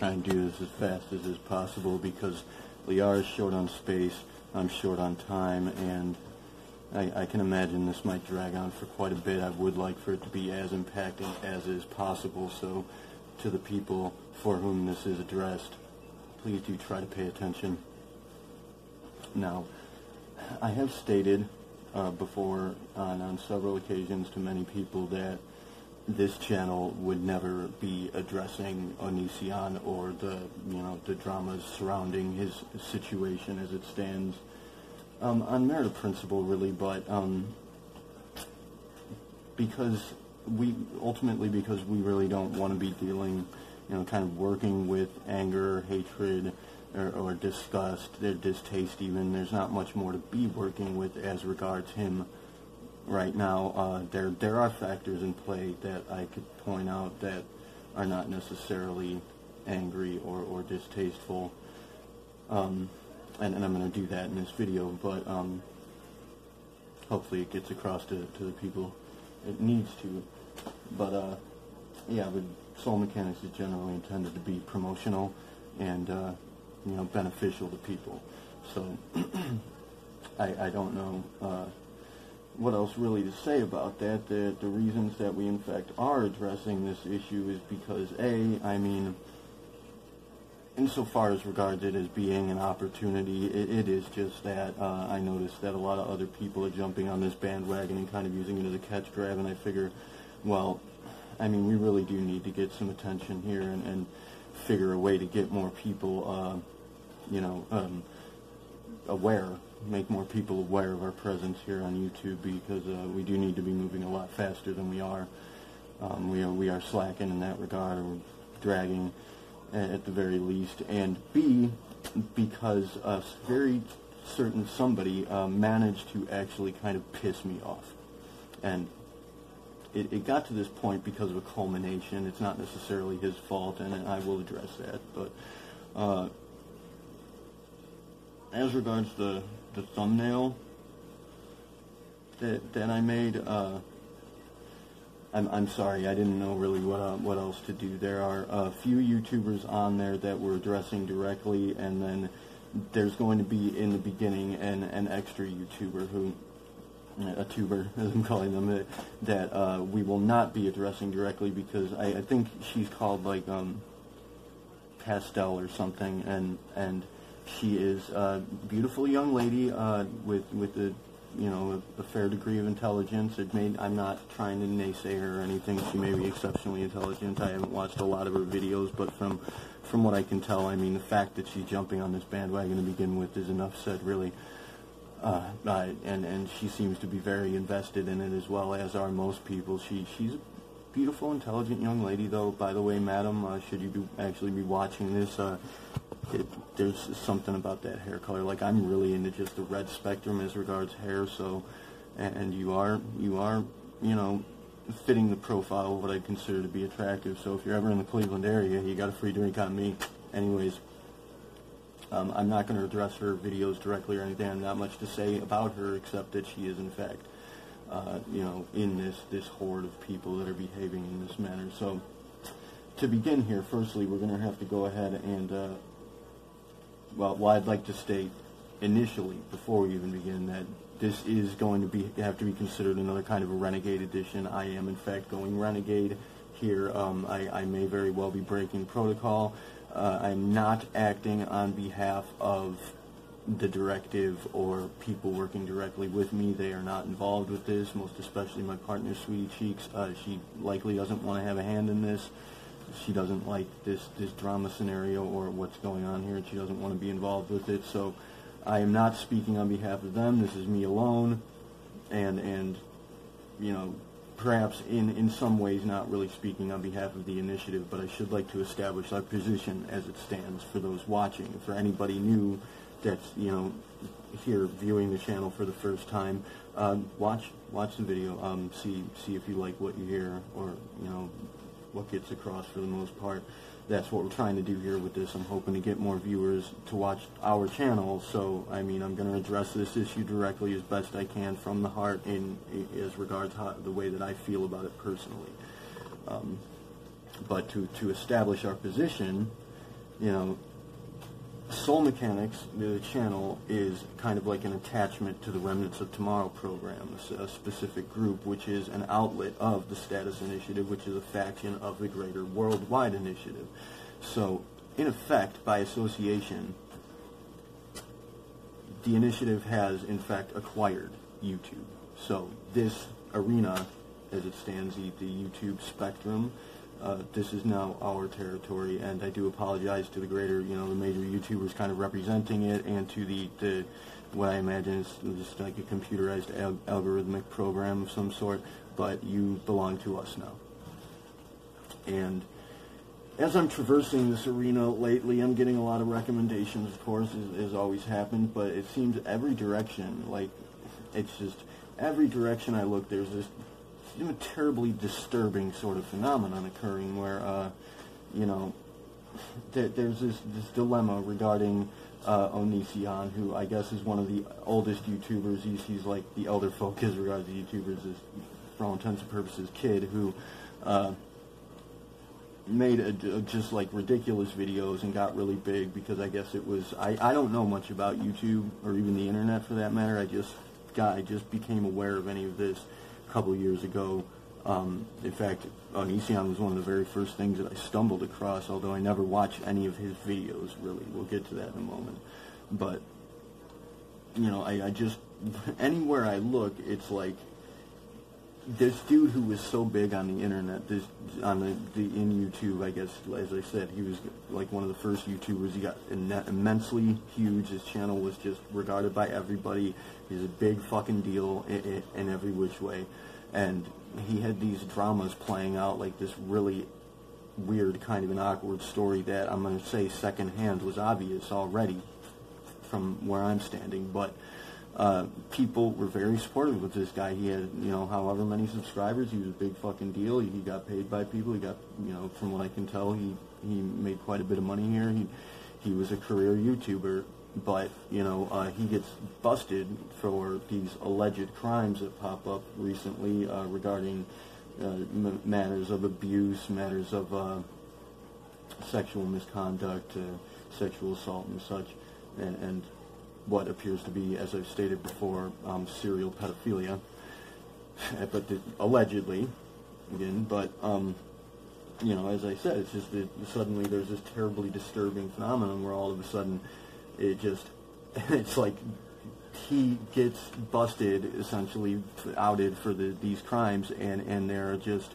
try and do this as fast as is possible because Liara is short on space, I'm short on time, and I can imagine this might drag on for quite a bit. I would like for it to be as impacting as is possible, so to the people for whom this is addressed, please do try to pay attention. Now, I have stated before on several occasions to many people that this channel would never be addressing Onision or the dramas surrounding his situation as it stands on merit of principle, really, but because we really don't want to be dealing, kind of working with anger, hatred, or disgust, their distaste even. There's not much more to be working with as regards him right now. There are factors in play that I could point out that are not necessarily angry or distasteful, and I'm going to do that in this video, but hopefully it gets across to the people it needs to. But yeah, but Soul Mechanics is generally intended to be promotional and beneficial to people. So I don't know what else really to say about that. The reasons that we in fact are addressing this issue is because insofar as regards it as being an opportunity, it is just that. I noticed that a lot of other people are jumping on this bandwagon and kind of using it as a catch grab, and I figure, well, we really do need to get some attention here and figure a way to get more people, aware, make more people aware of our presence here on YouTube, because we do need to be moving a lot faster than we are. We are slacking in that regard, or dragging at the very least, and B, because a very certain somebody managed to actually kind of piss me off. And it got to this point because of a culmination. It's not necessarily his fault, and I will address that. But as regards the thumbnail that I made, I'm sorry, I didn't know really what else to do. There are a few YouTubers on there that we're addressing directly, and then there's going to be in the beginning an extra YouTuber who, a tuber as I'm calling them, that we will not be addressing directly, because I think she's called like Pastel or something, and she is a beautiful young lady with a fair degree of intelligence. I'm not trying to naysay her or anything. She may be exceptionally intelligent. I haven't watched a lot of her videos, but from what I can tell, the fact that she's jumping on this bandwagon to begin with is enough said, really. And she seems to be very invested in it, as well as are most people. She's a beautiful, intelligent young lady, though. By the way, madam, should you actually be watching this, there's something about that hair color. Like, I'm really into just the red spectrum as regards hair, so, and you are, fitting the profile of what I consider to be attractive. So if you're ever in the Cleveland area, you got a free drink on me. Anyways, I'm not going to address her videos directly or anything. I have not much to say about her, except that she is, in fact, in this horde of people that are behaving in this manner. So, to begin here, firstly, we're going to have to go ahead and, well, I'd like to state initially, before we even begin, that this is going to have to be considered another kind of a renegade edition. I am, in fact, going renegade here. I may very well be breaking protocol. I'm not acting on behalf of the directive or people working directly with me. They are not involved with this, most especially my partner, Sweetie Cheeks. She likely doesn't want to have a hand in this. She doesn't like this drama scenario or what's going on here, and she doesn't want to be involved with it. So I am not speaking on behalf of them. This is me alone, and perhaps in some ways not really speaking on behalf of the initiative, but I should like to establish our position as it stands for those watching. For anybody new that's here viewing the channel for the first time, watch the video, see if you like what you hear, or what gets across. For the most part, that's what we're trying to do here with this. I'm hoping to get more viewers to watch our channel, so I'm going to address this issue directly as best I can from the heart, as regards the way that I feel about it personally. But to establish our position, you know, Soul Mechanics, the channel, is kind of like an attachment to the Remnants of Tomorrow program, a specific group, which is an outlet of the Status Initiative, which is a faction of the greater Worldwide Initiative. So, in effect, by association, the initiative has, in fact, acquired YouTube. So, this arena, as it stands, the YouTube spectrum, this is now our territory, and I do apologize to the greater, the major YouTubers kind of representing it, and to the what I imagine is just like a computerized algorithmic program of some sort, but you belong to us now. And as I'm traversing this arena lately, I'm getting a lot of recommendations, of course, as always happened, but it seems every direction, like, it's just, every direction I look, there's this terribly disturbing sort of phenomenon occurring where, there's this dilemma regarding Onision, who I guess is one of the oldest YouTubers. He's like the elder folk as regards to YouTubers, is, for all intents and purposes, kid who made just like ridiculous videos and got really big because I guess it was, I don't know much about YouTube or even the internet for that matter. I just became aware of any of this a couple of years ago. In fact, Onision was one of the very first things that I stumbled across, although I never watched any of his videos, really. We'll get to that in a moment. But, I just, anywhere I look, it's like, this dude who was so big on the internet, in YouTube, I guess, as I said, he was like one of the first YouTubers. He got immensely huge. His channel was just regarded by everybody. He's a big fucking deal in every which way. And he had these dramas playing out, like this really weird kind of an awkward story that I'm going to say secondhand was obvious already from where I'm standing, but people were very supportive of this guy. He had, however many subscribers. He was a big fucking deal. He got paid by people. He got, from what I can tell, he made quite a bit of money here. He was a career YouTuber, but, he gets busted for these alleged crimes that pop up recently regarding matters of abuse, matters of sexual misconduct, sexual assault and such, and what appears to be, as I've stated before, serial pedophilia, but allegedly, again, but, as I said, it's just that suddenly there's this terribly disturbing phenomenon where all of a sudden it's like he gets busted, essentially outed for these crimes, and there are just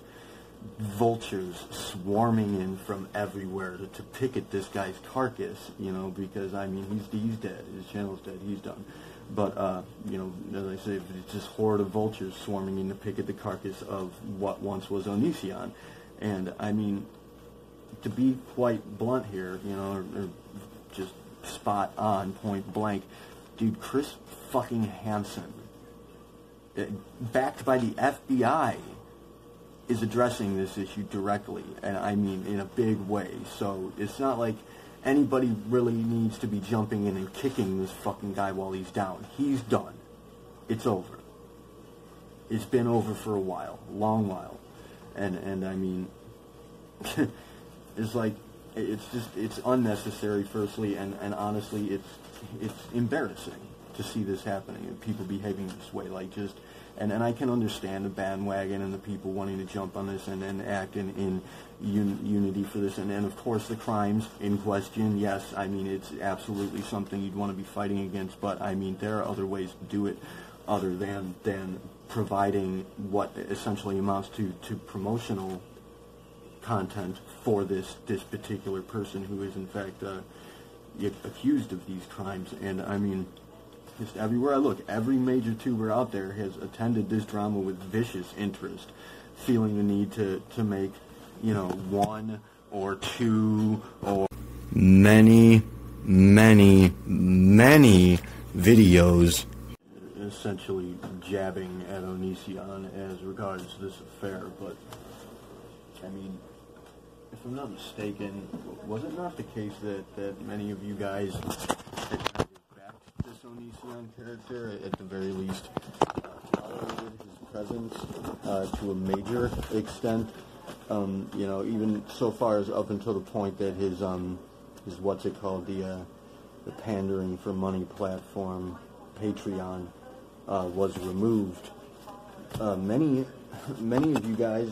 vultures swarming in from everywhere to pick at this guy's carcass, because, I mean, he's dead. His channel's dead. He's done. But, as I say, it's just horde of vultures swarming in to pick at the carcass of what once was Onision. And, I mean, to be quite blunt here, or just spot on, point blank, dude, Chris fucking Hansen, backed by the FBI, is addressing this issue directly, and I mean in a big way. So it's not like anybody really needs to be jumping in and kicking this fucking guy while he's down. He's done. It's over. It's been over for a while, long while, and I mean, it's like, it's unnecessary, firstly, and honestly, it's embarrassing to see this happening and people behaving this way, like just. And I can understand the bandwagon and the people wanting to jump on this and act in unity for this. And of course, the crimes in question, yes, I mean, it's absolutely something you'd want to be fighting against. But, I mean, there are other ways to do it other than providing what essentially amounts to promotional content for this particular person who is, in fact, accused of these crimes. And, I mean, just everywhere I look, every major tuber out there has attended this drama with vicious interest, feeling the need to make, one or two or many videos essentially jabbing at Onision as regards this affair. But, I mean, if I'm not mistaken, was it not the case that many of you guys had this Onision character, at the very least, tolerated his presence to a major extent, even so far as up until the point that his what's it called, the pandering for money platform, Patreon, was removed. Many of you guys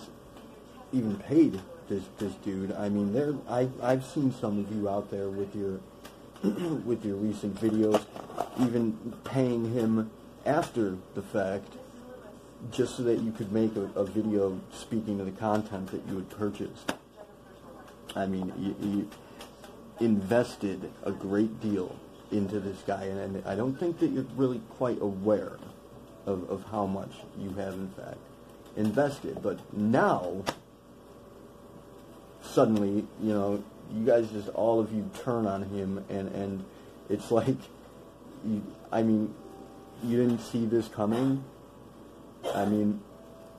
even paid this dude. I mean, I've seen some of you out there with your with your recent videos, even paying him after the fact, just so that you could make a video speaking to the content that you had purchased. I mean, you invested a great deal into this guy, and I don't think that you're really quite aware of how much you have, in fact, invested. But now, suddenly, you know, you guys just, all of you turn on him, and it's like, I mean, you didn't see this coming? I mean,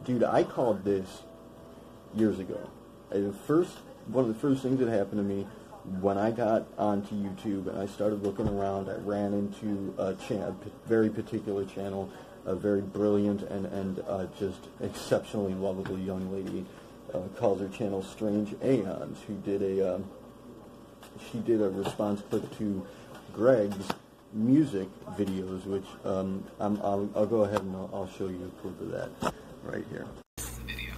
dude, I called this years ago. One of the first things that happened to me when I got onto YouTube and I started looking around, I ran into a very particular channel, a very brilliant and just exceptionally lovable young lady, calls her channel Strange Aeons, who did she did a response clip to Greg's music videos, which I'll go ahead and I'll show you a clip of that right here. This is a video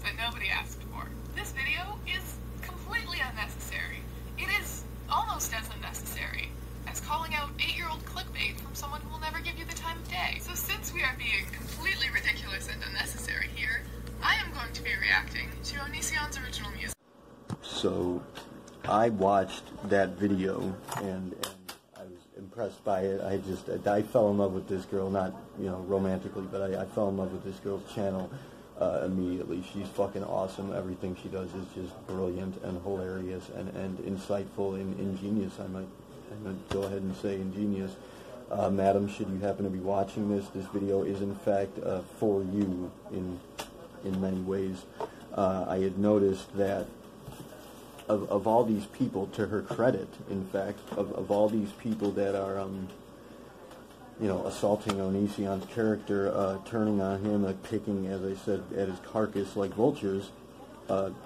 that nobody asked for. This video is completely unnecessary. It is almost as unnecessary as calling out 8-year-old clickbait from someone who will never give you the time of day. So since we are being completely ridiculous and unnecessary here, I am going to be reacting to Onision's original music. So I watched that video and I was impressed by it. I fell in love with this girl, not, you know, romantically, but I fell in love with this girl's channel immediately. She's fucking awesome. Everything she does is just brilliant and hilarious and insightful and ingenious. I might go ahead and say ingenious. Madam, should you happen to be watching this video is in fact for you in many ways. I had noticed that of all these people, to her credit, in fact, of all these people that are, you know, assaulting Onision's character, turning on him, picking, as I said, at his carcass like vultures,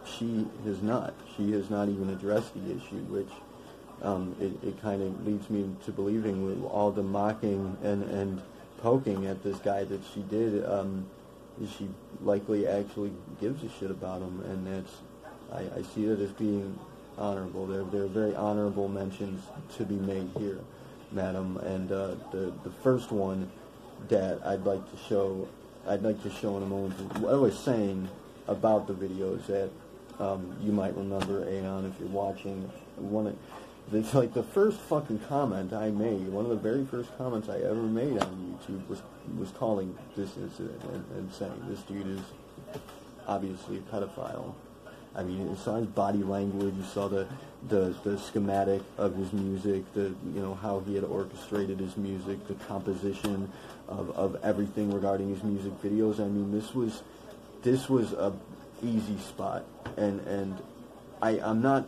she has not. She has not even addressed the issue, which it kind of leads me to believing, with all the mocking and poking at this guy that she did, she likely actually gives a shit about him, and that's, I see that as being honorable. There are very honorable mentions to be made here, madam. And the first one that I'd like to show in a moment. What I was saying about the video is that you might remember, Aeon, if you're watching. It's like the first fucking comment I made. One of the very first comments I ever made on YouTube was calling this incident and saying this dude is obviously a pedophile. I mean, you saw his body language, you saw the schematic of his music, you know, how he had orchestrated his music, the composition of everything regarding his music videos. I mean, this was a easy spot, and I'm not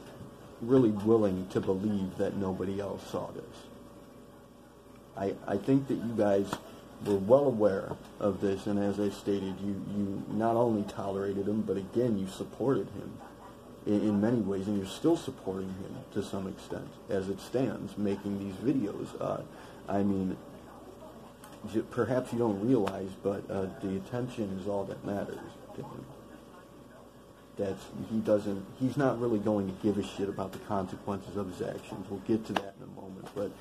really willing to believe that nobody else saw this. I think that you guys were well aware of this, and as I stated, you not only tolerated him, but again, you supported him in many ways, and you're still supporting him to some extent, as it stands, making these videos. I mean, perhaps you don't realize, but the attention is all that matters to him. He's not really going to give a shit about the consequences of his actions. We'll get to that in a moment, but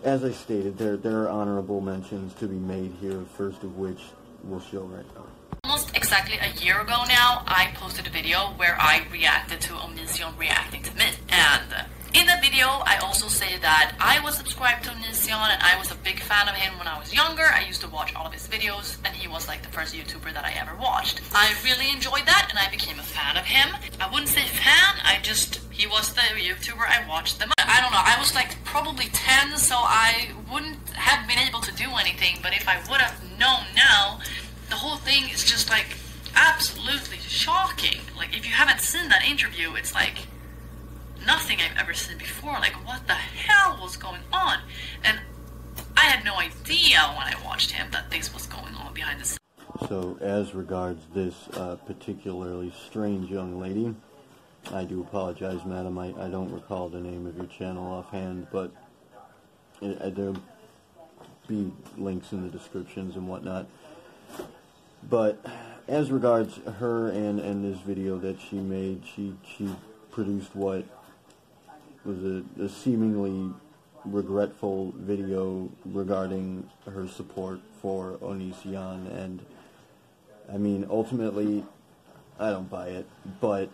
as I stated, there are honorable mentions to be made here, first of which we'll show right now. Almost exactly a year ago now, I posted a video where I reacted to Onision reacting to me. And in that video, I also say that I was subscribed to Onision and I was a big fan of him when I was younger. I used to watch all of his videos and he was like the first YouTuber that I ever watched. I really enjoyed that and I became a fan of him. I wouldn't say fan, he was the YouTuber I watched the most. I don't know, I was like probably 10, so I wouldn't have been able to do anything, but if I would have known now, the whole thing is just like absolutely shocking. Like, if you haven't seen that interview, it's like nothing I've ever seen before. Like, what the hell was going on? And I had no idea when I watched him that this was going on behind the scenes. So, as regards this particularly strange young lady, I do apologize, madam. I don't recall the name of your channel offhand, but there'll be links in the descriptions and whatnot. But as regards her and this video that she made, she produced what was a seemingly regretful video regarding her support for Onision, and I mean, ultimately, I don't buy it, but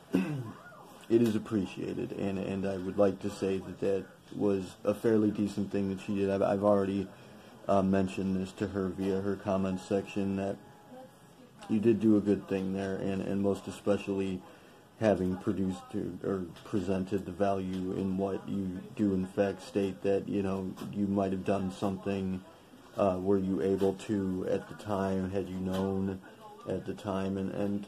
it is appreciated, and I would like to say that that was a fairly decent thing that she did. I've already mentioned this to her via her comment section, that you did do a good thing there, and most especially having produced or presented the value in what you do in fact state that, you know, you might have done something, were you able to at the time, had you known at the time, and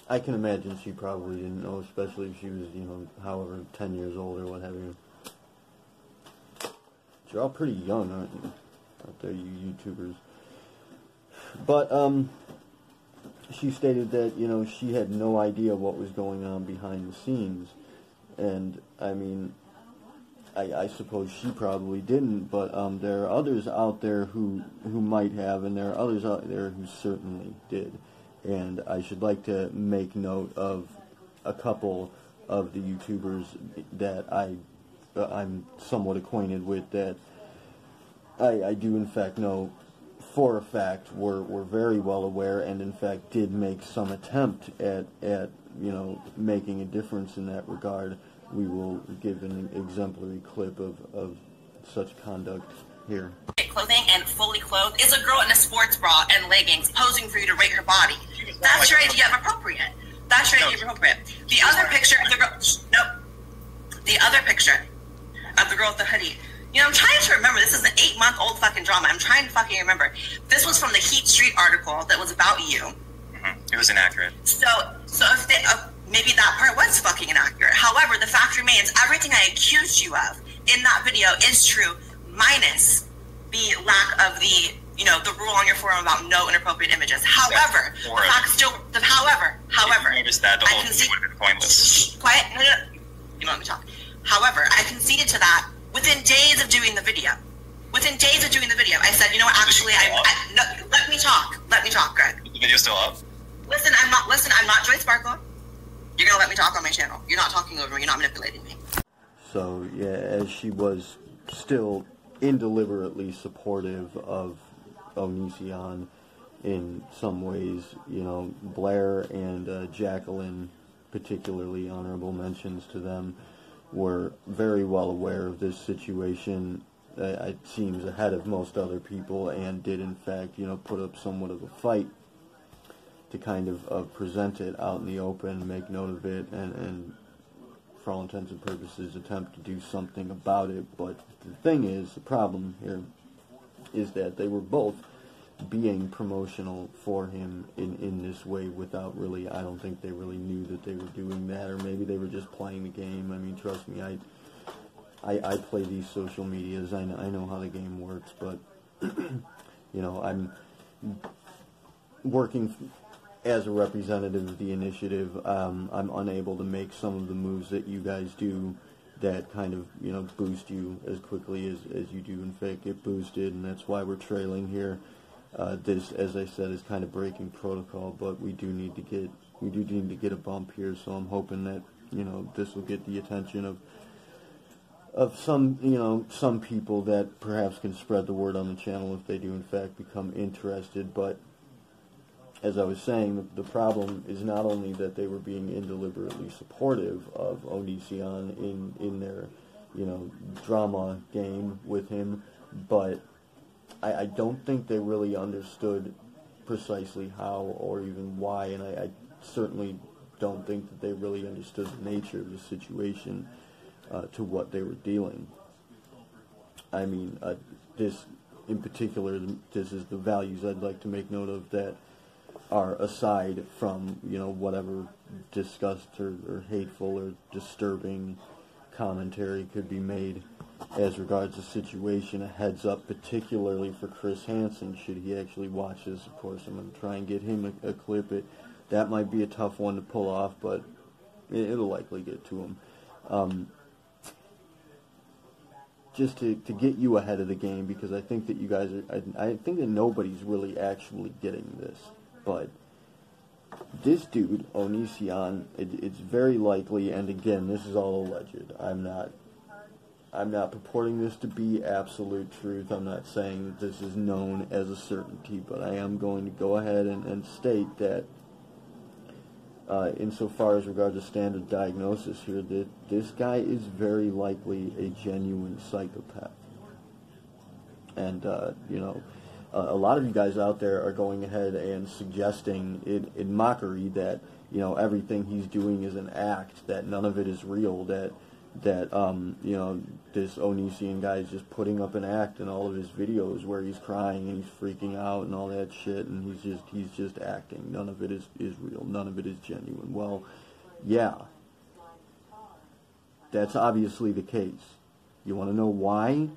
I can imagine she probably didn't know, especially if she was, you know, however, 10 years old or what have you. You're all pretty young, aren't you, out there, you YouTubers? But, she stated that, you know, she had no idea what was going on behind the scenes, and, I mean, I suppose she probably didn't, but there are others out there who might have, and there are others out there who certainly did. And I should like to make note of a couple of the YouTubers that I'm somewhat acquainted with, that I do in fact know for a fact were very well aware, and in fact did make some attempt at you know, making a difference in that regard. We will give an exemplary clip of such conduct here. Clothing and fully clothed is a girl in a sports bra and leggings posing for you to rate her body. That's your idea of appropriate. That's your idea of appropriate. The other picture of the girl, the other picture of the girl with the hoodie. You know, I'm trying to remember. This is an 8-month-old fucking drama. I'm trying to fucking remember. This was from the Heat Street article that was about you. It was inaccurate. So if they, maybe that part was fucking inaccurate. However, the fact remains, everything I accused you of in that video is true, minus the lack of the, you know, the rule on your forum about no inappropriate images. However, the fact still, however, If you noticed that, the whole thing would have been pointless. Quiet. No. You want me to talk? However, I conceded to that within days of doing the video. Within days of doing the video, I said, you know what? Actually, no, let me talk. Let me talk, Greg. Is the video still up? Listen, I'm not Joy Sparkle. You're gonna let me talk on my channel. You're not talking over me. You're not manipulating me. So yeah, as she was still indeliberately supportive of Onision in some ways, you know, Blaire and Jacqueline, particularly honorable mentions to them, were very well aware of this situation. It seems ahead of most other people, and did in fact, you know, put up somewhat of a fight to kind of present it out in the open, make note of it, and for all intents and purposes attempt to do something about it. But the thing is, the problem here is that they were both being promotional for him in this way without really, I don't think they really knew that they were doing that, or maybe they were just playing the game. I mean, trust me, I play these social medias, I know how the game works, but you know, I'm working as a representative of the initiative. I'm unable to make some of the moves that you guys do that kind of, you know, boost you as quickly as you do in fact get boosted, and that's why we're trailing here. This, as I said, is kind of breaking protocol, but we do need to get a bump here, so I'm hoping that, you know, this will get the attention of some, you know, some people that perhaps can spread the word on the channel if they do in fact become interested. But as I was saying, the problem is not only that they were being indeliberately supportive of Onision in their, you know, drama game with him, but I don't think they really understood precisely how or even why, and I certainly don't think that they really understood the nature of the situation to what they were dealing. I mean, this in particular, this is the values I'd like to make note of that are aside from, you know, whatever disgust or hateful or disturbing commentary could be made as regards the situation. A heads up particularly for Chris Hansen, should he actually watch this. Of course, I'm going to try and get him a clip. That might be a tough one to pull off, but It'll likely get to him. Just to get you ahead of the game, because I think that you guys are, I think that nobody's really actually getting this, but this dude, Onision, it's very likely, and again, this is all alleged. I'm not purporting this to be absolute truth. I'm not saying that this is known as a certainty, but I am going to go ahead and state that insofar as regards to standard diagnosis here, that this guy is very likely a genuine psychopath. And, you know, a lot of you guys out there are going ahead and suggesting in mockery that, you know, everything he's doing is an act, that none of it is real, that you know, this Onision guy is just putting up an act in all of his videos where he's crying and he's freaking out and all that shit, and he's just acting. None of it is real. None of it is genuine. Well, yeah, that's obviously the case. You want to know why?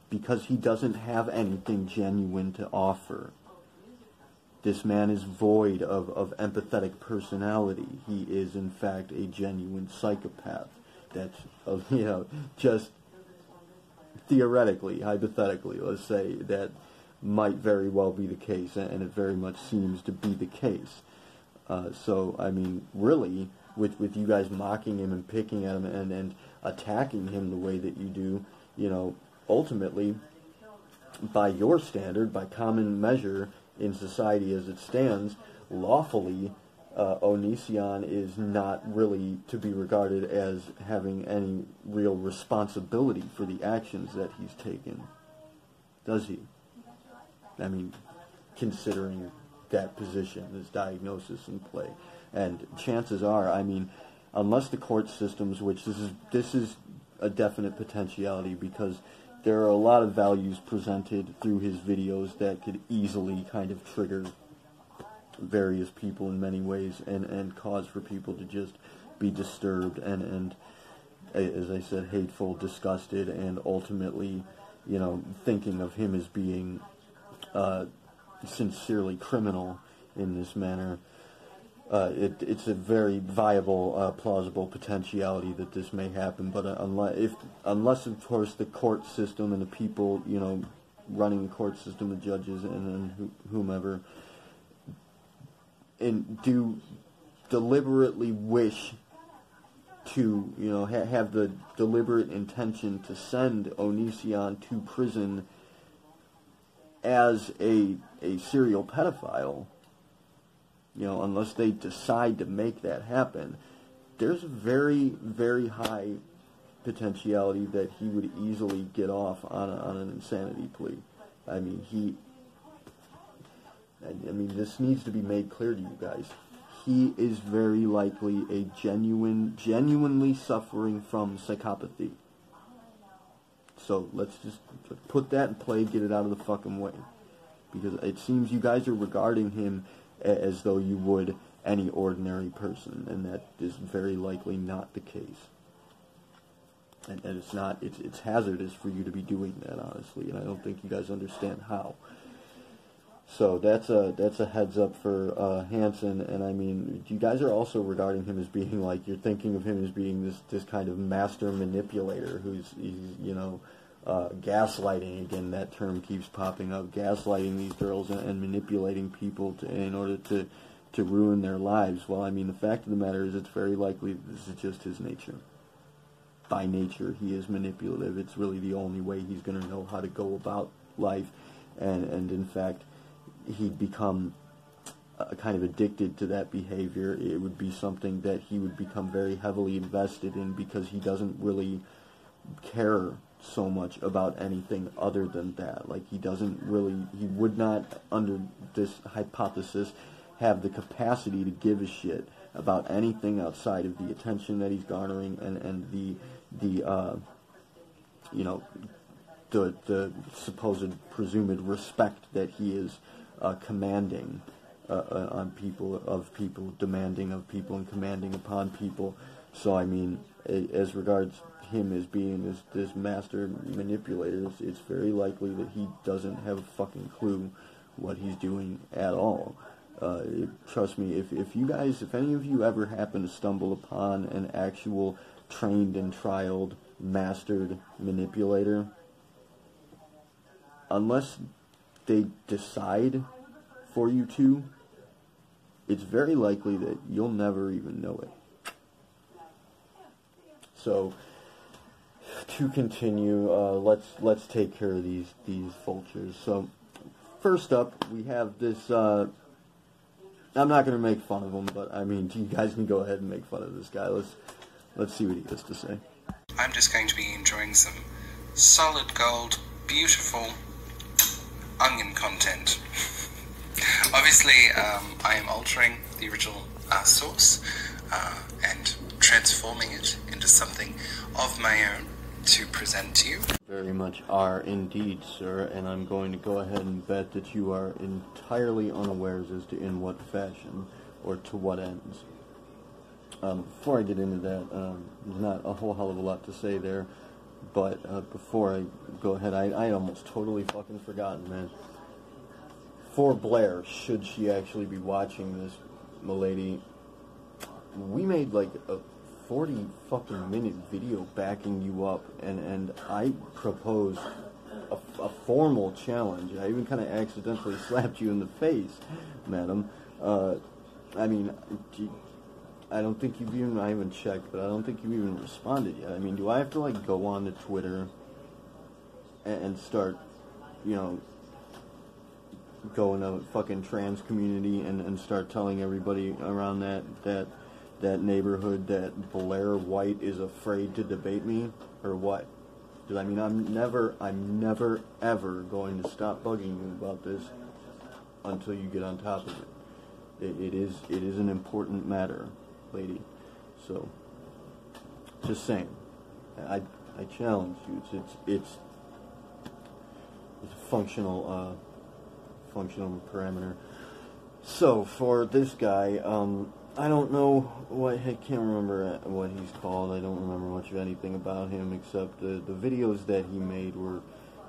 Because he doesn't have anything genuine to offer. This man is void of empathetic personality. He is, in fact, a genuine psychopath. That's, you know, just theoretically, hypothetically, let's say, that might very well be the case, and it very much seems to be the case. So, I mean, really, with you guys mocking him and picking at him and attacking him the way that you do, you know, ultimately, by your standard, by common measure in society as it stands, lawfully, Onision is not really to be regarded as having any real responsibility for the actions that he's taken. Does he? I mean, considering that position, this diagnosis in play. And chances are, I mean, unless the court systems, which this is a definite potentiality, because there are a lot of values presented through his videos that could easily kind of trigger various people in many ways and cause for people to just be disturbed and as I said, hateful, disgusted, and ultimately, you know, thinking of him as being sincerely criminal in this manner. It's a very viable, plausible potentiality that this may happen, but unless of course the court system and the people, you know, running the court system, the judges and whomever, and do deliberately wish to, you know, have the deliberate intention to send Onision to prison as a serial pedophile, you know, unless they decide to make that happen, there's a very, very high potentiality that he would easily get off on an insanity plea. I mean, this needs to be made clear to you guys. He is very likely a genuinely suffering from psychopathy. So let's just put that in play, get it out of the fucking way. Because it seems you guys are regarding him as though you would any ordinary person, and that is very likely not the case. And it's not, it's hazardous for you to be doing that, honestly, and I don't think you guys understand how. So that's a heads up for Hansen, and I mean, you guys are also regarding him as being like, you're thinking of him as being this kind of master manipulator he's you know, gaslighting. Again, that term keeps popping up. Gaslighting these girls and manipulating people in order to ruin their lives. Well, I mean, the fact of the matter is, it's very likely this is just his nature. By nature, he is manipulative. It's really the only way he's going to know how to go about life, and in fact, he'd become kind of addicted to that behavior. It would be something that he would become very heavily invested in, because he doesn't really care so much about anything other than that. Like, he would not, under this hypothesis, have the capacity to give a shit about anything outside of the attention that he's garnering and the you know, the supposed presumed respect that he is commanding on people, demanding of people, and commanding upon people. So, I mean, as regards him as being this master manipulator, it's very likely that he doesn't have a fucking clue what he's doing at all. Trust me, if you guys, if any of you ever happen to stumble upon an actual trained and trialed, mastered manipulator, unless they decide for you to, it's very likely that you'll never even know it. So, to continue, let's take care of these vultures. So, first up, we have this. I'm not going to make fun of him, but I mean, you guys can go ahead and make fun of this guy. Let's see what he has to say. I'm just going to be enjoying some solid gold, beautiful onion content. Obviously, I am altering the original source and transforming it into something of my own to present to you. Very much are indeed, sir, and I'm going to go ahead and bet that you are entirely unawares as to in what fashion or to what ends. Before I get into that, there's not a whole hell of a lot to say there, but before I go ahead, I almost totally fucking forgotten, man. For Blaire, should she actually be watching this, milady, we made like a 40 fucking minute video backing you up, and I proposed a formal challenge. I even kind of accidentally slapped you in the face, madam. I mean, I don't think you've even, I haven't checked, but I don't think you've even responded yet. I mean, do I have to like go on to Twitter and start, you know, go in a fucking trans community and start telling everybody around that neighborhood that Blaire White is afraid to debate me, or what? Because I mean, I'm never ever going to stop bugging you about this until you get on top of it. It is an important matter, lady. So, just saying, I challenge you. It's a functional parameter. So for this guy, I don't know what, I can't remember what he's called. I don't remember much of anything about him except the videos that he made were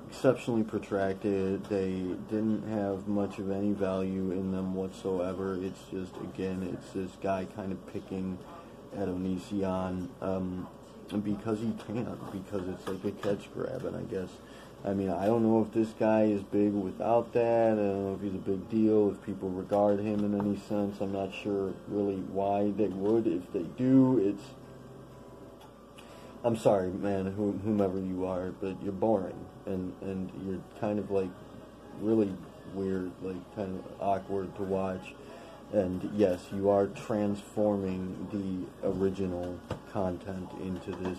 exceptionally protracted. They didn't have much of any value in them whatsoever. It's just, again, it's this guy kind of picking at Onision because he can, because it's like a catch grab, and I guess, I mean, I don't know if this guy is big without that. I don't know if he's a big deal, if people regard him in any sense. I'm not sure really why they would. If they do, it's... I'm sorry, man, whomever you are, but you're boring. And you're kind of, like, really weird, like, kind of awkward to watch. And, yes, you are transforming the original content into this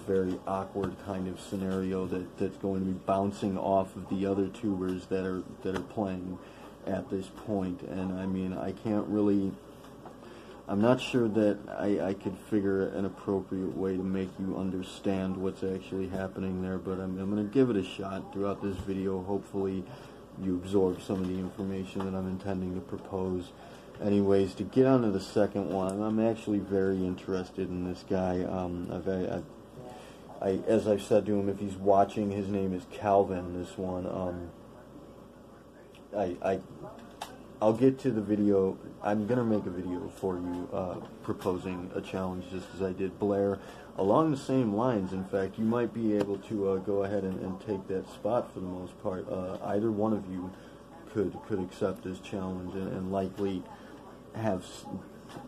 very awkward kind of scenario that's going to be bouncing off of the other tubers that are playing at this point. And I mean, I can't really, I'm not sure that I could figure an appropriate way to make you understand what's actually happening there, but I'm going to give it a shot throughout this video. Hopefully you absorb some of the information that I'm intending to propose. Anyways, to get on to the second one, I'm actually very interested in this guy. As I've said to him, if he's watching, his name is Kalvin, this one. I'll get to the video. I'm going to make a video for you proposing a challenge just as I did Blaire. Along the same lines, in fact, you might be able to go ahead and take that spot for the most part. Either one of you could accept this challenge and likely have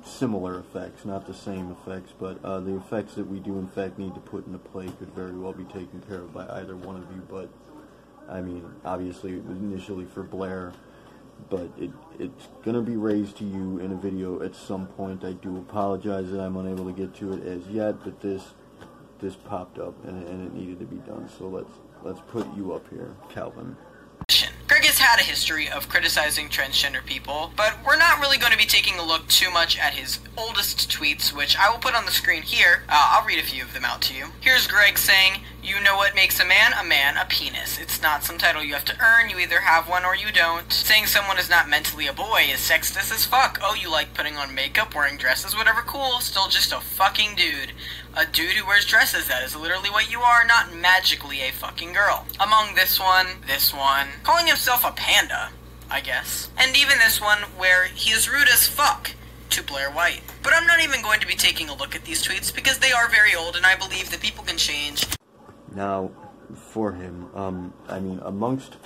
similar effects, not the same effects, but the effects that we do in fact need to put into play could very well be taken care of by either one of you. But I mean, obviously initially for Blaire, but it's going to be raised to you in a video at some point. I do apologize that I'm unable to get to it as yet, but this popped up and it needed to be done, so let's put you up here, Kalvin. Greg has had a history of criticizing transgender people, but we're not really going to be taking a look too much at his oldest tweets, which I will put on the screen here. I'll read a few of them out to you. Here's Greg saying, "You know what makes a man, a penis. It's not some title you have to earn, you either have one or you don't. Saying someone is not mentally a boy is sexist as fuck. Oh, you like putting on makeup, wearing dresses, whatever, cool, still just a fucking dude. A dude who wears dresses, that is literally what you are, not magically a fucking girl." Among this one, calling himself a panda. I guess. And even this one where he is rude as fuck to Blaire White. But I'm not even going to be taking a look at these tweets because they are very old and I believe that people can change. Now, for him, I mean, amongst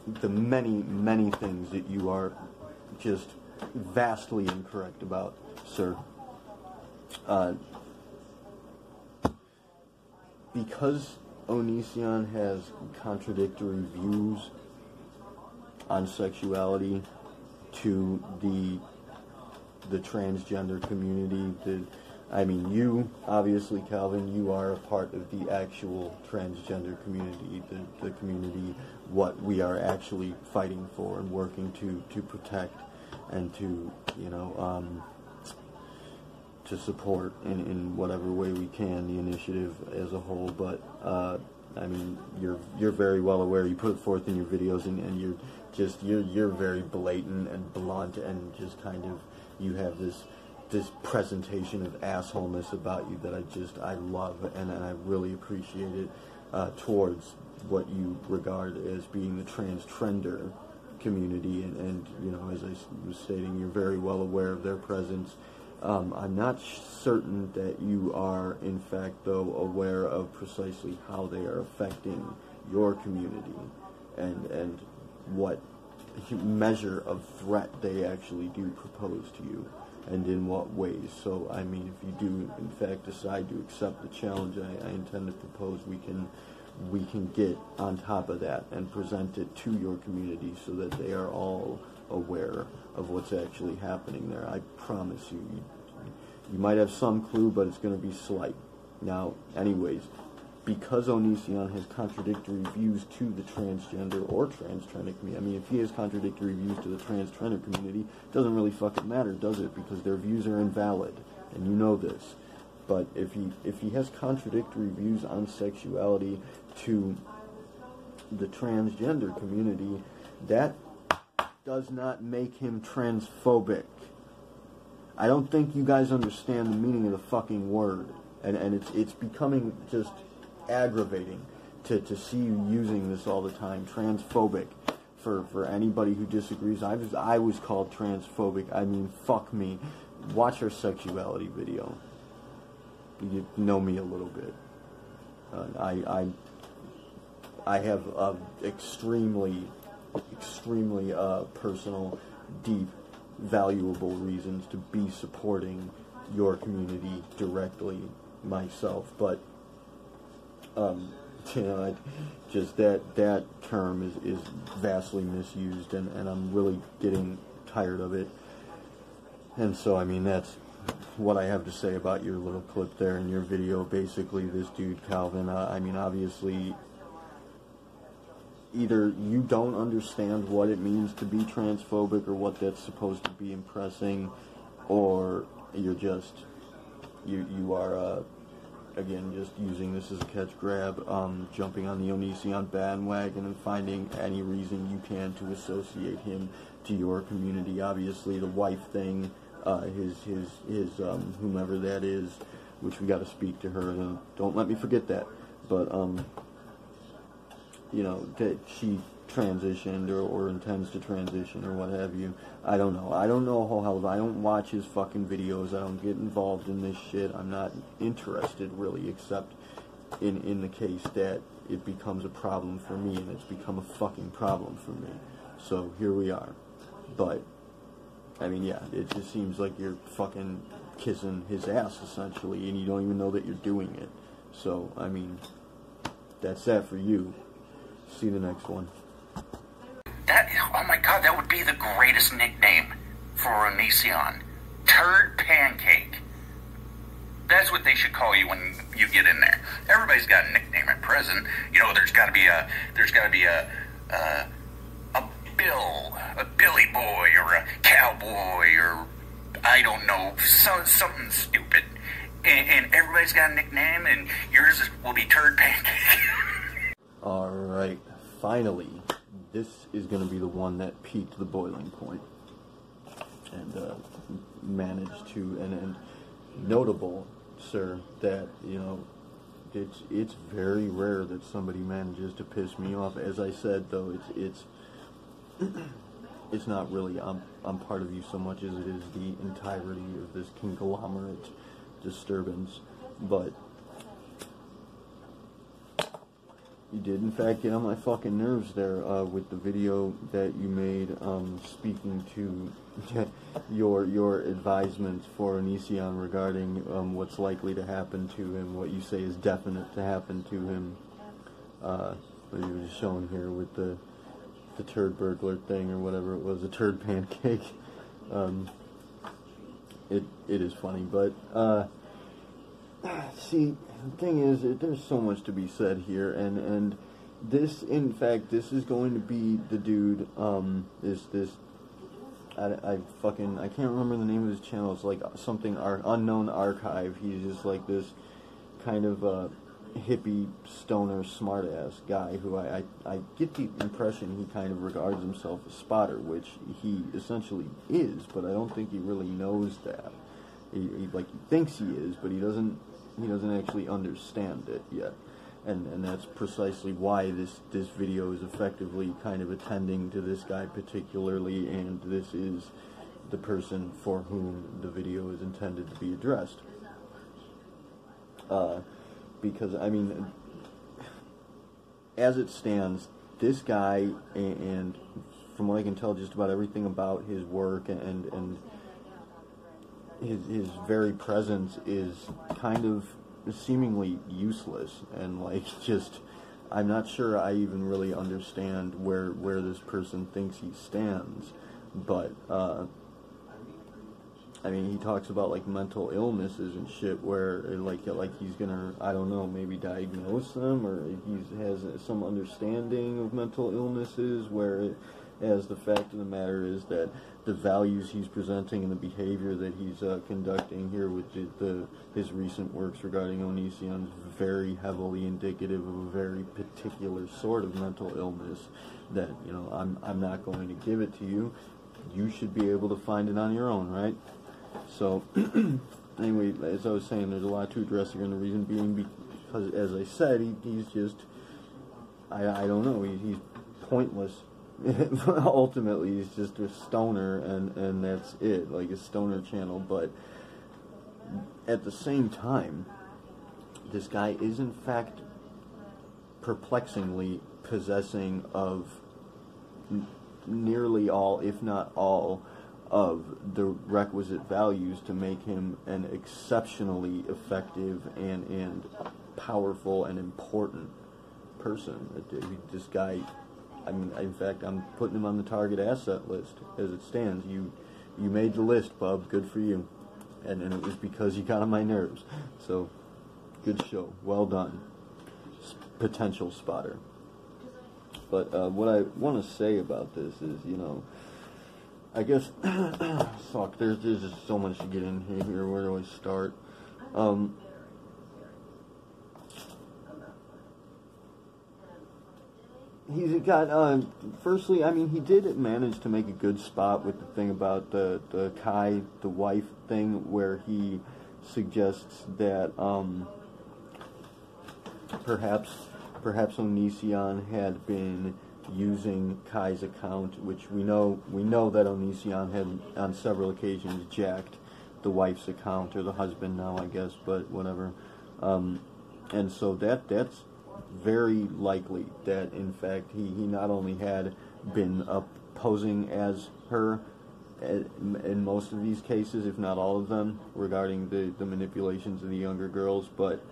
the many, many things that you are just vastly incorrect about, sir, because Onision has contradictory views on sexuality to the transgender community, I mean, you, obviously, Kalvin, you are a part of the actual transgender community, the community, what we are actually fighting for and working to protect and to, you know, to support in whatever way we can the initiative as a whole. But I mean, you're very well aware. You put it forth in your videos, and you're very blatant and blunt, and just kind of, you have this presentation of assholeness about you that I love, and I really appreciate it towards what you regard as being the trans-trender community, and you know, as I was stating, you're very well aware of their presence. I'm not certain that you are, in fact, though, aware of precisely how they are affecting your community, and what measure of threat they actually do propose to you, and in what ways. So, I mean, if you do, in fact, decide to accept the challenge I intend to propose, we can get on top of that and present it to your community so that they are all aware of what's actually happening there. I promise you. You might have some clue, but it's going to be slight. Now, anyways, because Onision has contradictory views to the transgender or trans-trender community, I mean, if he has contradictory views to the trans-trender community, it doesn't really fucking matter, does it? Because their views are invalid, and you know this. But if he has contradictory views on sexuality to the transgender community, that does not make him transphobic. I don't think you guys understand the meaning of the fucking word, and it's becoming just aggravating to see you using this all the time. Transphobic. For anybody who disagrees, I was called transphobic. I mean, fuck me. Watch our sexuality video. You know me a little bit. I have extremely personal, deep, valuable reasons to be supporting your community directly myself, but you know, just that term is vastly misused, and I'm really getting tired of it. And so, I mean, that's what I have to say about your little clip there in your video. Basically, this dude Kalvin, I mean, obviously, either you don't understand what it means to be transphobic or what that's supposed to be impressing, or you're just, you are, again, just using this as a catch grab, jumping on the Onision bandwagon and finding any reason you can to associate him to your community. Obviously, the wife thing, his whomever that is, which we got to speak to her, don't let me forget that, but, you know, that she transitioned or intends to transition or what have you. I don't know. I don't know a whole hell of it. I don't watch his fucking videos. I don't get involved in this shit. I'm not interested, really, except in the case that it becomes a problem for me, and it's become a fucking problem for me. So, here we are. But, I mean, yeah, it just seems like you're fucking kissing his ass, essentially, and you don't even know that you're doing it. So, I mean, that's that for you. See the next one. Oh my god, that would be the greatest nickname for Onision. Turd Pancake. That's what they should call you when you get in there. Everybody's got a nickname at present. You know, there's gotta be a Billy Boy or a Cowboy or I don't know, something stupid. And everybody's got a nickname, and yours will be Turd Pancake. Alright, finally, this is going to be the one that peaked the boiling point and managed to, and notable, sir, that, you know, it's very rare that somebody manages to piss me off. As I said, though, it's it's not really I'm part of you so much as it is the entirety of this conglomerate disturbance. But you did in fact get on my fucking nerves there with the video that you made speaking to your advisements for Onision regarding what's likely to happen to him, what you say is definite to happen to him. What you were showing here with the turd burglar thing or whatever it was, the turd pancake. It is funny, but see, the thing is, there's so much to be said here, and this, in fact, this is going to be the dude, I can't remember the name of his channel. It's like something unknown archive. He's just like this kind of hippie stoner smartass guy who I get the impression he kind of regards himself as spotter, which he essentially is, but I don't think he really knows that. He thinks he is, but he doesn't actually understand it yet. And that's precisely why this video is effectively kind of attending to this guy particularly, and this is the person for whom the video is intended to be addressed. Because, I mean, as it stands, this guy, and from what I can tell, just about everything about his work and his very presence is kind of seemingly useless, and I'm not sure I even really understand where this person thinks he stands, but I mean, he talks about mental illnesses and shit where he's gonna, I don't know, maybe diagnose them, or he has some understanding of mental illnesses, whereas the fact of the matter is that the values he's presenting and the behavior that he's conducting here with his recent works regarding Onision is very heavily indicative of a very particular sort of mental illness that, I'm not going to give it to you. You should be able to find it on your own, right? So, anyway, as I was saying, there's a lot to address here, and the reason being because, as I said, he's just, I don't know, he's pointless. Ultimately, he's just a stoner, and that's it, like a stoner channel. But at the same time, this guy is in fact perplexingly possessing of nearly all, if not all, of the requisite values to make him an exceptionally effective and powerful and important person. This guy, I mean, in fact, I'm putting him on the target asset list as it stands. You made the list, bub. Good for you. And it was because you got on my nerves. So, good show. Well done. Potential spotter. But what I want to say about this is, I guess, fuck, there's just so much to get in here. Where do I start? He's got, firstly, I mean, he did manage to make a good spot with the thing about the Kai, the wife thing, where he suggests that, perhaps Onision had been using Kai's account, which we know that Onision had on several occasions jacked the wife's account, or the husband now, I guess, but whatever. And so that's very likely that, in fact, he not only had been posing as her in most of these cases, if not all of them, regarding the manipulations of the younger girls, but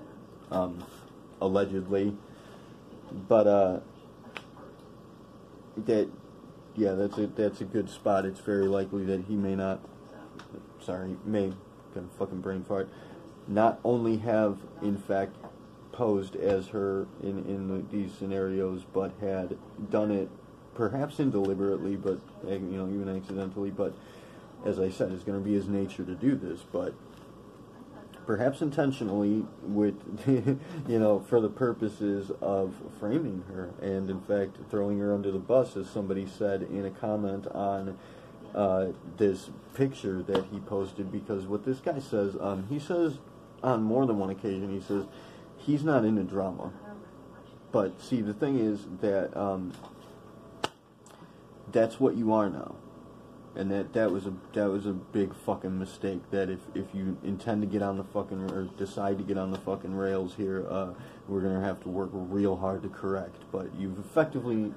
allegedly. But that's a good spot. It's very likely that he may not, got a fucking brain fart, not only have in fact posed as her in these scenarios, but had done it perhaps indeliberately, but even accidentally. But as I said, it's going to be his nature to do this, but perhaps intentionally, with for the purposes of framing her, and in fact throwing her under the bus, as somebody said in a comment on this picture that he posted. Because what this guy says, he says on more than one occasion, he says he's not into drama. But see, the thing is that that's what you are now. And that was a big fucking mistake. That if you intend to get on the fucking, or decide to get on the fucking rails here, we're gonna have to work real hard to correct. But you've effectively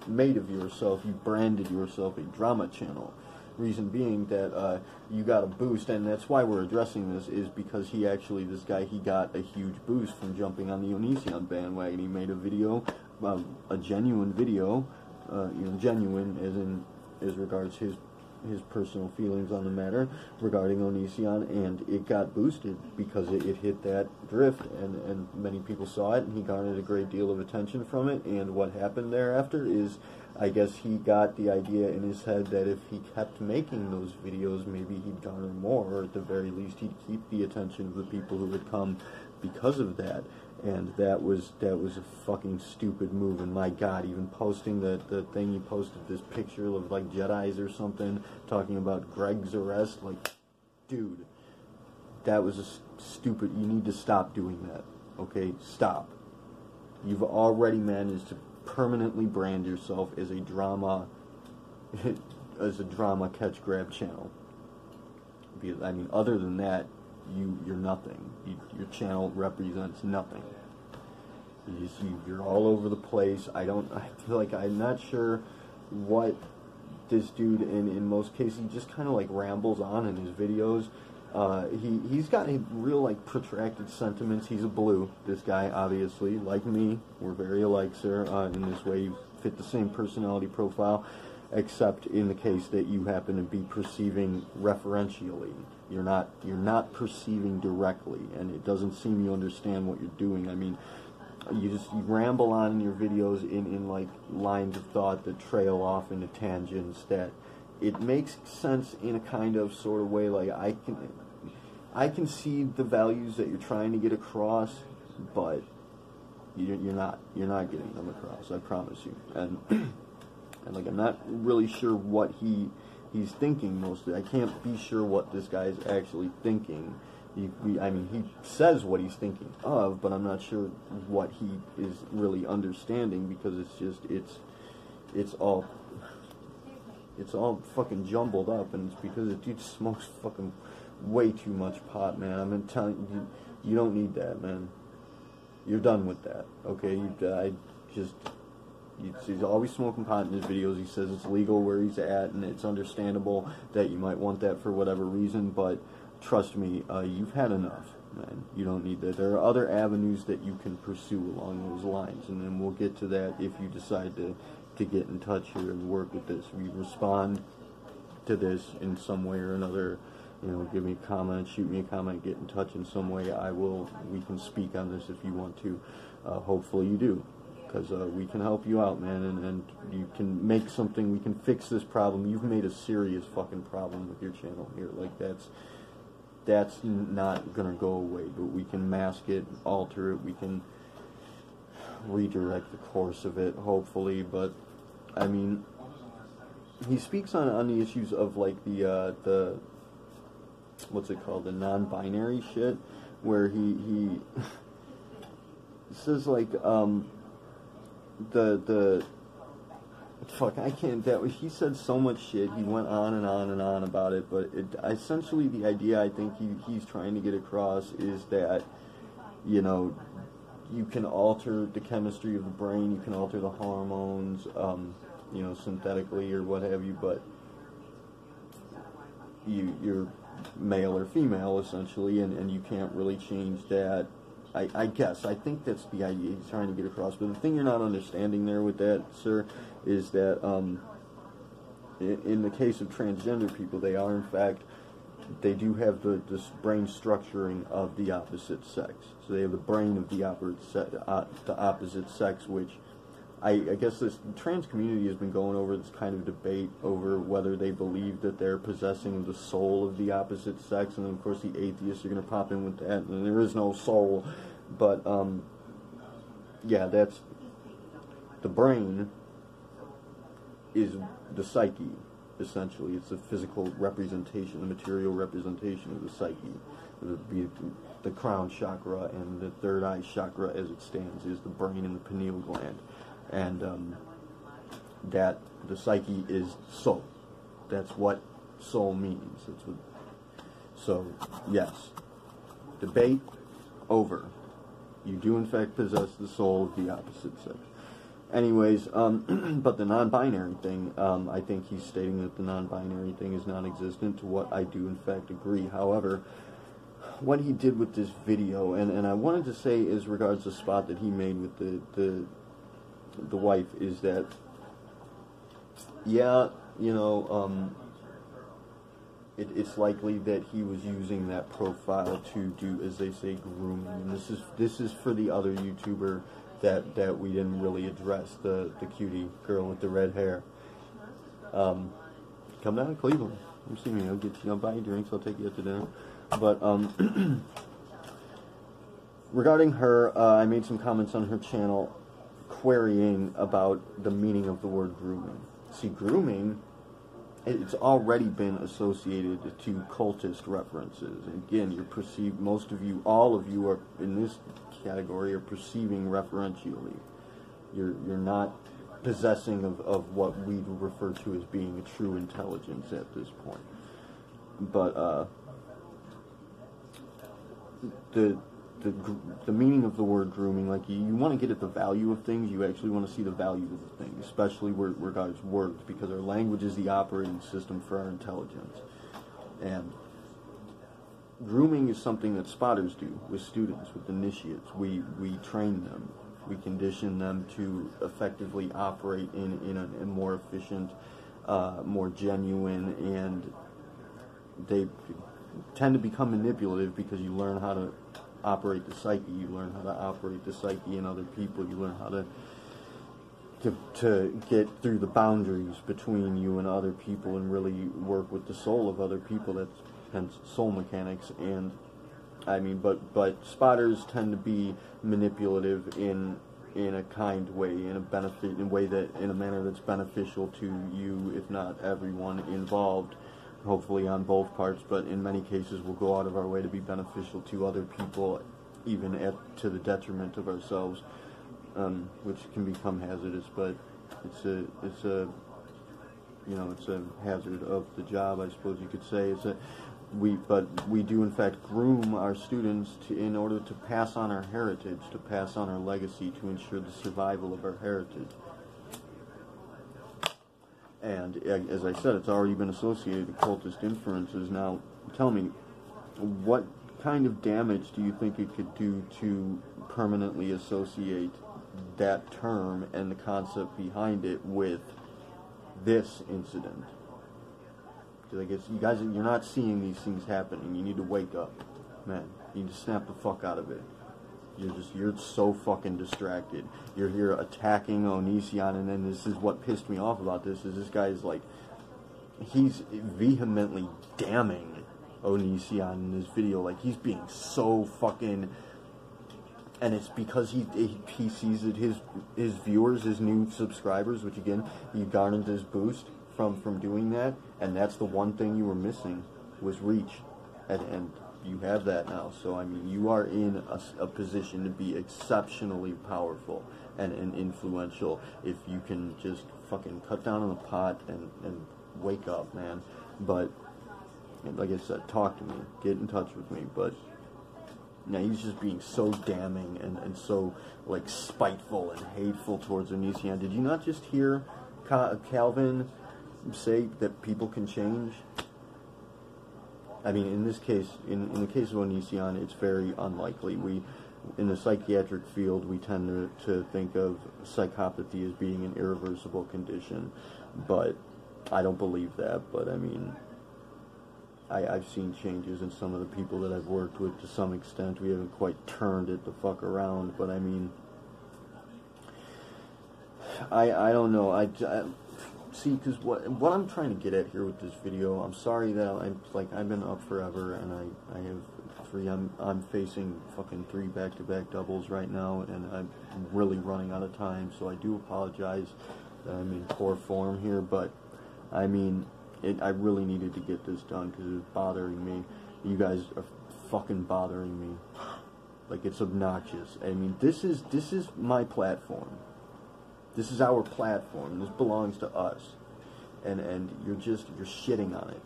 made of yourself, you branded yourself a drama channel. Reason being that you got a boost, and that's why we're addressing this, is because this guy got a huge boost from jumping on the Onision bandwagon. He made a video, a genuine video, genuine as regards his personal feelings on the matter regarding Onision, and it got boosted because it hit that drift, and many people saw it, and he garnered a great deal of attention from it. And what happened thereafter is, I guess he got the idea in his head that if he kept making those videos, maybe he'd garner more, or at the very least he'd keep the attention of the people who would come because of that. And that was a fucking stupid move. And my God, even posting the thing he posted, this picture of like Jedis or something, talking about Greg's arrest, like, dude, that was a stupid. You need to stop doing that. Okay, stop. You've already managed to permanently brand yourself as a drama catch grab channel. I mean, other than that, you're nothing. Your channel represents nothing. You're all over the place. I feel like I'm not sure what this dude, in most cases, he just kind of like rambles on in his videos. He's got a real like protracted sentiments. He's a blue, this guy, obviously, like me. We're very alike, sir. In this way, you fit the same personality profile, except in the case that you happen to be perceiving referentially. You're not perceiving directly, and it doesn't seem you understand what you're doing. I mean, you ramble on in your videos in like lines of thought that trail off into tangents that it makes sense in a kind of sort of way. Like I can see the values that you're trying to get across, but you're not getting them across. I promise you. And like I'm not really sure what he's thinking mostly. I can't be sure what this guy is actually thinking. I mean, he says what he's thinking of, but I'm not sure what he is really understanding, because it's all fucking jumbled up, and it's because the dude smokes fucking way too much pot, man. I'm telling you, you don't need that, man. You're done with that, okay? He's always smoking pot in his videos. He says it's legal where he's at, and it's understandable that you might want that for whatever reason, but trust me, you've had enough, man. You don't need that. There are other avenues that you can pursue along those lines, and then we'll get to that if you decide to get in touch here and work with this. We respond to this in some way or another. Give me a comment, shoot me a comment, get in touch in some way. We can speak on this if you want to. Hopefully you do, because we can help you out, man, and you can make something. We can fix this problem. You've made a serious fucking problem with your channel here. Like, that's not gonna go away, but we can mask it, alter it, we can redirect the course of it, hopefully. But I mean, he speaks on the issues of like the what's it called, the non-binary shit, where he says like the fuck, I can't, he said so much shit. He went on and on and on about it, but essentially the idea I think he's trying to get across is that, you can alter the chemistry of the brain, you can alter the hormones, synthetically or what have you, but you're male or female, essentially, and you can't really change that. I think that's the idea he's trying to get across. But the thing you're not understanding there with that, sir, is that in the case of transgender people, they are, in fact, they do have this brain structuring of the opposite sex. So they have the brain of the opposite sex, which I guess this trans community has been going over this kind of debate over whether they believe that they're possessing the soul of the opposite sex, and then of course the atheists are going to pop in with that, and there is no soul. But yeah, that's the brain is the psyche, essentially. It's a physical representation, the material representation of the psyche. The crown chakra and the third eye chakra, as it stands, is the brain and the pineal gland. And that the psyche is soul. That's what soul means. That's what. So, yes. Debate over. You do in fact possess the soul of the opposite sex. Anyways, but the non-binary thing, I think he's stating that the non-binary thing is non-existent, to what I do in fact agree. However, what he did with this video, and I wanted to say as regards the spot that he made with the wife, is that, yeah, you know, it's likely that he was using that profile to do, as they say, grooming. And this is for the other YouTuber that we didn't really address, the cutie girl with the red hair. Come down to Cleveland. You see me. I'll get you. I'll buy you drinks. I'll take you out to dinner. But regarding her, I made some comments on her channel querying about the meaning of the word grooming. See, grooming, it's already been associated to cultist references. And again, you're perceived, most of you, all of you are in this category, are perceiving referentially. You're not possessing of what we refer to as being a true intelligence at this point. But the meaning of the word grooming, like you want to get at the value of things, you actually want to see the value of the thing, especially regards words, because our language is the operating system for our intelligence. And grooming is something that spotters do with students, with initiates. We train them, we condition them to effectively operate in a more efficient, more genuine, and they tend to become manipulative because you learn how to operate the psyche, you learn how to operate the psyche in other people, you learn how to get through the boundaries between you and other people and really work with the soul of other people. That's hence soul mechanics. And I mean, but spotters tend to be manipulative in a kind way, in a manner that's beneficial to you, if not everyone involved. Hopefully on both parts, but in many cases we'll go out of our way to be beneficial to other people, even to the detriment of ourselves, which can become hazardous. But it's a hazard of the job, I suppose you could say. But we do in fact groom our students in order to pass on our heritage, to pass on our legacy, to ensure the survival of our heritage. And as I said, it's already been associated with cultist inferences. Now, tell me, what kind of damage do you think it could do to permanently associate that term and the concept behind it with this incident? Because I guess you guys, you're not seeing these things happening. You need to wake up, man. You need to snap the fuck out of it. You're so fucking distracted. You're here attacking Onision, and then this is what pissed me off about this, is this guy is like, he's vehemently damning Onision in this video. Like, he's being so fucking, and it's because he sees that his viewers, his new subscribers, which again, he garnered this boost from doing that, and that's the one thing you were missing, was reach. And you have that now, so I mean, you are in a position to be exceptionally powerful and influential if you can just fucking cut down on the pot and wake up, man. But like I said, talk to me, get in touch with me. But now he's just being so damning and so like spiteful and hateful towards Onision. Did you not just hear Kalvin say that people can change? I mean, in this case, in the case of Onision, it's very unlikely. In the psychiatric field, we tend to think of psychopathy as being an irreversible condition, but I don't believe that. But I mean, I've seen changes in some of the people that I've worked with to some extent. We haven't quite turned it the fuck around, but I mean, I don't know. See, because what I'm trying to get at here with this video, I'm sorry that I've been up forever, and I have I'm facing fucking 3 back-to-back doubles right now, and I'm really running out of time, so I do apologize that I'm in poor form here, but I mean, I really needed to get this done because it was bothering me. You guys are fucking bothering me. Like, it's obnoxious. I mean, this is my platform. This is our platform. This belongs to us. and you're shitting on it.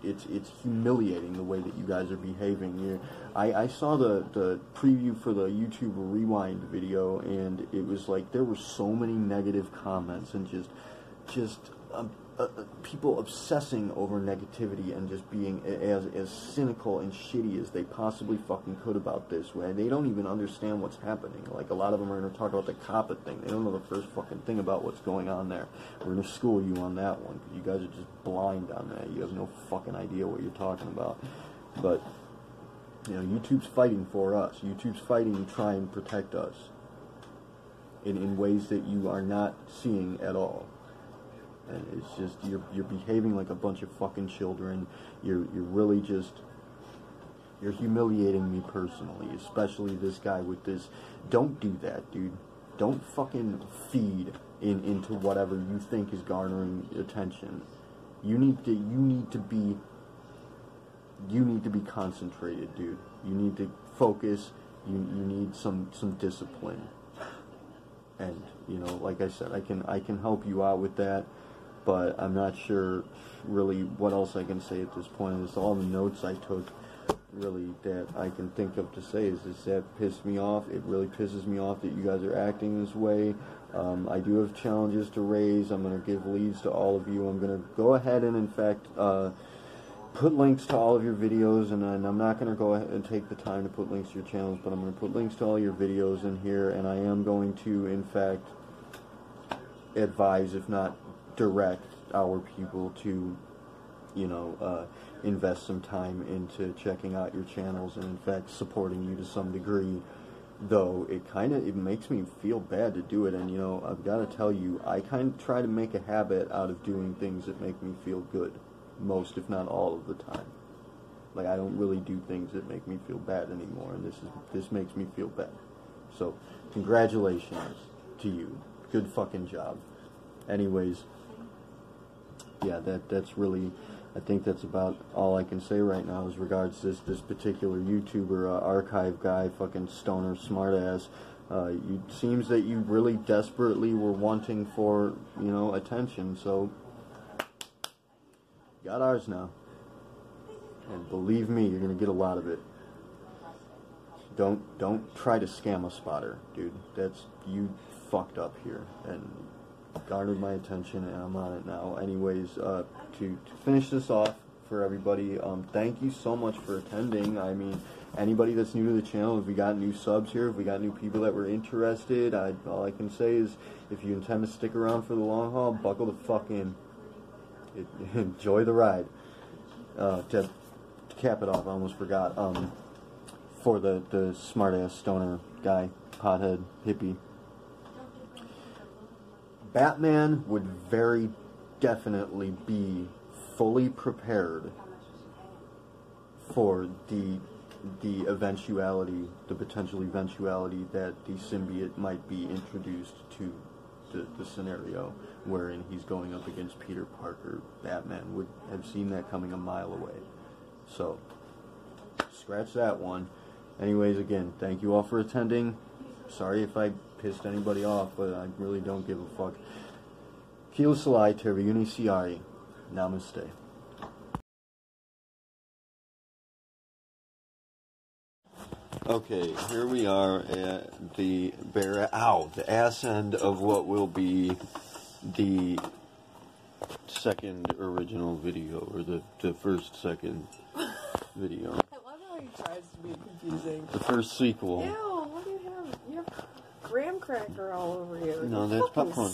It's humiliating the way that you guys are behaving. I saw the preview for the YouTube Rewind video, and it was like there were so many negative comments and just people obsessing over negativity and just being as cynical and shitty as they possibly fucking could about this. Where they don't even understand what's happening. Like, a lot of them are going to talk about the COPPA thing. They don't know the first fucking thing about what's going on there. We're going to school you on that one, because you guys are just blind on that. You have no fucking idea what you're talking about. But, you know, YouTube's fighting for us. YouTube's fighting to try and protect us in ways that you are not seeing at all. And it's just, you're behaving like a bunch of fucking children. You're really just, you're humiliating me personally, especially this guy with this. Don't do that, dude. Don't fucking feed into whatever you think is garnering attention. You need to be concentrated, dude. You need to focus. You need some discipline. And, you know, like I said, I can help you out with that. But I'm not sure really what else I can say at this point. It's all the notes I took, really, that I can think of to say is that pissed me off. It really pisses me off that you guys are acting this way. I do have challenges to raise. I'm going to give leads to all of you. I'm going to go ahead and, in fact, put links to all of your videos, and I'm not going to go ahead and take the time to put links to your channels, but I'm going to put links to all your videos in here, and I am going to, in fact, advise, if not direct, our people to, you know, invest some time into checking out your channels and, in fact, supporting you to some degree. Though it makes me feel bad to do it, and, you know, I've got to tell you, I kind of try to make a habit out of doing things that make me feel good, most if not all of the time. Like, I don't really do things that make me feel bad anymore, and this makes me feel bad. So, congratulations to you. Good fucking job. Anyways, yeah, that's really, I think that's about all I can say right now as regards this particular YouTuber, archive guy, fucking stoner smartass. Seems that you really desperately were wanting for, you know, attention, so got ours now. And believe me, you're gonna get a lot of it. Don't try to scam a spotter, dude. You fucked up here and garnered my attention, and I'm on it now. Anyways, to finish this off for everybody, thank you so much for attending. I mean, anybody that's new to the channel, if we got new subs here, if we got new people that were interested, all I can say is, if you intend to stick around for the long haul, buckle the fuck in. Enjoy the ride. To cap it off, I almost forgot, for the smart-ass stoner guy, pothead, hippie, Batman would very definitely be fully prepared for the eventuality, the potential eventuality that the symbiote might be introduced to the scenario wherein he's going up against Peter Parker. Batman would have seen that coming a mile away. So, scratch that one. Anyways, again, thank you all for attending. Sorry if I pissed anybody off, but I really don't give a fuck. Kila Salai Terviuni Siari. Namaste. Okay, here we are at the ass end of what will be the second original video, or the first second video. I love how he tries to be confusing. The first sequel. Ew, what do you have? You have graham cracker all over you. No, that's popcorn.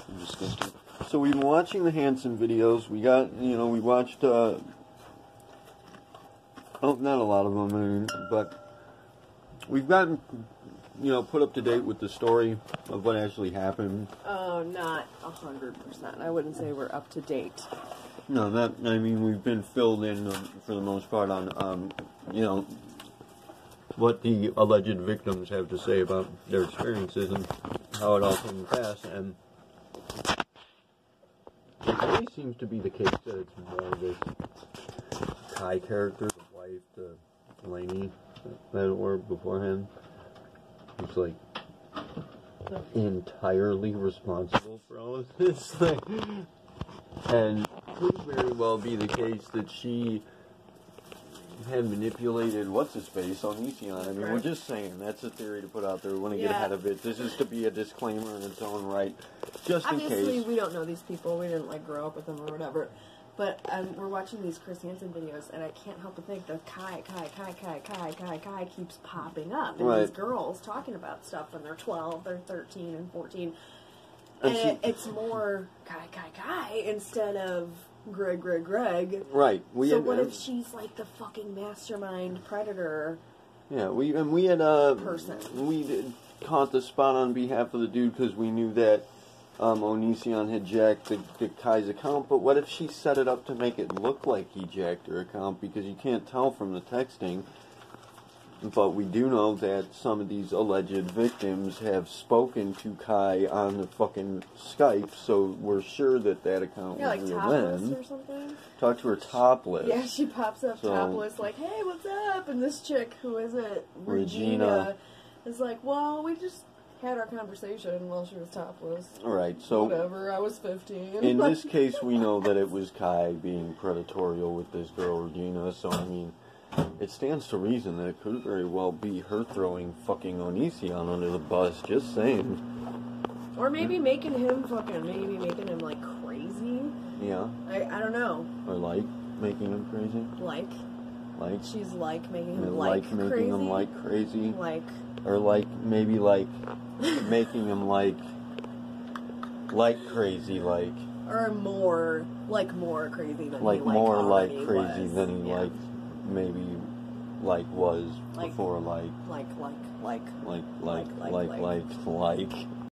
I'm disgusting. So we've been watching the Hansen videos. We watched, not a lot of them, but we've gotten, put up to date with the story of what actually happened. Oh, not 100%. I wouldn't say we're up to date. No, we've been filled in for the most part on, what the alleged victims have to say about their experiences and how it all came to pass, and it really seems to be the case that it's more this Kai character, the wife, the Lainey, that were beforehand, who's like entirely responsible for all of this. And could very well be the case that she had manipulated what's-his-face on Onision. I mean, we're just saying, that's a theory to put out there. We want to get ahead of it. This is to be a disclaimer in its own right, just in case. Obviously, we don't know these people. We didn't, like, grow up with them or whatever. But we're watching these Chris Hansen videos, and I can't help but think that Kai keeps popping up. And these girls talking about stuff when they're 12, they're 13 and 14. And it's more Kai instead of Greg. Right. So what if she's like the fucking mastermind predator? Yeah, we had person. We caught the spot on behalf of the dude because we knew that Onision had jacked the Kai's account, but what if she set it up to make it look like he jacked her account, because you can't tell from the texting, but we do know that some of these alleged victims have spoken to Kai on the fucking Skype, so we're sure that account was like real topless then. or something? Talk to her topless. Yeah, she pops up topless like, hey, what's up? And this chick, who is it? Regina. Is like, well, we just had our conversation while she was topless. Alright, so whatever, I was 15. In this case, we know that it was Kai being predatorial with this girl, Regina, so I mean, it stands to reason that it could very well be her throwing fucking Onision under the bus, just saying. Or maybe making him like crazy. Yeah. I don't know. Or like making him crazy. Like. She's like making him making crazy. him like crazy. Like. Or like maybe like making him like crazy like. Or more crazy than like he more like already crazy was. than he maybe was before like.